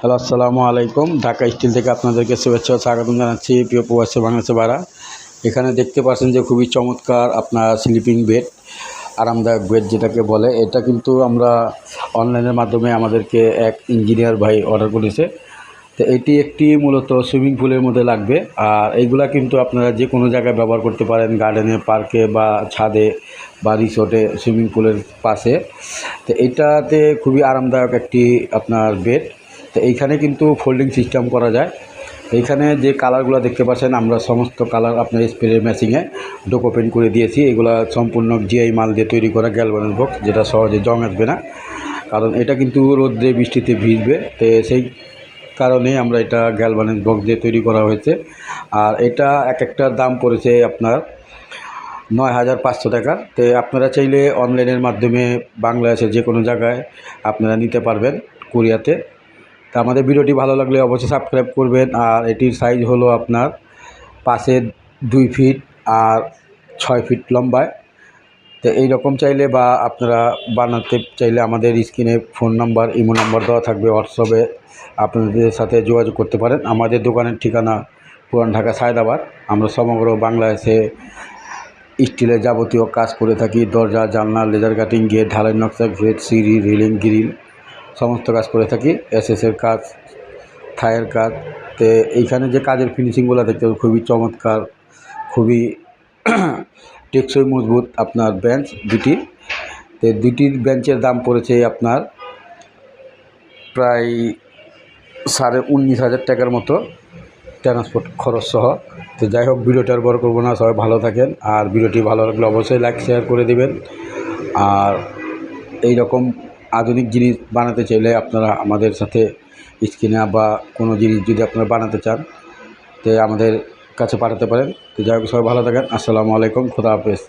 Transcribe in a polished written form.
Hello, আসসালামু আলাইকুম। Dhaka still থেকে আপনাদেরকে শুভেচ্ছা ও স্বাগতম জানাচ্ছি। প্রিয় প্রবাসী বাংলাদেশি ভাইরা, এখানে দেখতে পাচ্ছেন যে খুবই চমৎকার আপনার স্লিপিং বেড, আরামদায়ক বেড যেটাকে বলে। এটা কিন্তু আমরা অনলাইনের মাধ্যমে আমাদেরকে এক ইঞ্জিনিয়ার ভাই অর্ডার করেছে। তো এটি একটি মূলত সুইমিং পুলের মধ্যে লাগবে। আর এইগুলা কিন্তু আপনারা যে কোনো জায়গায় ব্যবহার করতে পারেন, গার্ডেনে, পার্কে বা ছাদে বা রিসোর্টে, সুইমিং পুলের পাশে। তো এইটাতে খুবই আরামদায়ক একটি আপনার বেড। তো এইখানে কিন্তু ফোল্ডিং সিস্টেম করা যায়। এইখানে যে কালারগুলো দেখতে পাচ্ছেন, আমরা সমস্ত কালার আপনার স্প্রে মেশিনে ডোকো পেন্ট করে দিয়েছি। এগুলা সম্পূর্ণ জিআই মাল দিয়ে তৈরি করা গ্যালভানিক বক্স, যেটা সহজে জং আসবে না, কারণ এটা কিন্তু রোদ্রে বৃষ্টিতে ভিজবে। তো সেই কারণে আমরা এটা গ্যালভানিক বক্স দিয়ে তৈরি করা হয়েছে। আর এটা এক একটার দাম পড়েছে আপনার ৯,৫০০ টাকা। তো আপনারা চাইলে অনলাইনের মাধ্যমে বাংলাদেশের যে কোনো জায়গায় আপনারা নিতে পারবেন কোরিয়াতে। তা আমাদের ভিডিওটি ভালো লাগলে অবশ্যই সাবস্ক্রাইব করবেন। আর এটির সাইজ হলো আপনার পাশে 2 ফিট আর 6 ফিট লম্বায়। তো এইরকম চাইলে বা আপনারা বানাতে চাইলে আমাদের স্ক্রিনে ফোন নাম্বার, ইমো নাম্বার দেওয়া থাকবে, হোয়াটসঅ্যাপে আপনাদের সাথে যোগাযোগ করতে পারেন। আমাদের দোকানের ঠিকানা পুরান ঢাকা সায়দাবাদ। আমরা সমগ্র বাংলাদেশে স্টিলের যাবতীয় কাজ করে থাকি। দরজা, জানলা, লেজার কাটিং, গেট, ঢালাই নকশা, গেট, সিঁড়ি, রেলিং, গ্রিল সমস্ত কাজ করে থাকি। এসএসের কাজ, থাইয়ের কাজ। তো এইখানে যে কাজের ফিনিশিংগুলো দেখতে হবে, খুবই চমৎকার, খুবই টেকসই মজবুত আপনার বেঞ্চ দুটি। তো দুটির বেঞ্চের দাম পড়েছে আপনার প্রায় 19,500 টাকার মতো, ট্রান্সপোর্ট খরচ সহ। তো যাই হোক, ভিডিওটি আর বড় করবো না, সবাই ভালো থাকেন। আর ভিডিওটি ভালো লাগলে অবশ্যই লাইক শেয়ার করে দেবেন। আর এই রকম আধুনিক জিনিস বানাতে চাইলে আপনারা আমাদের সাথে স্ক্রিনে বা কোনো জিনিস যদি আপনারা বানাতে চান, তো আমাদের কাছে পাঠাতে পারেন। তো যাই হোক, সবাই ভালো থাকেন। আসসালামু আলাইকুম, খোদা হাফেজ।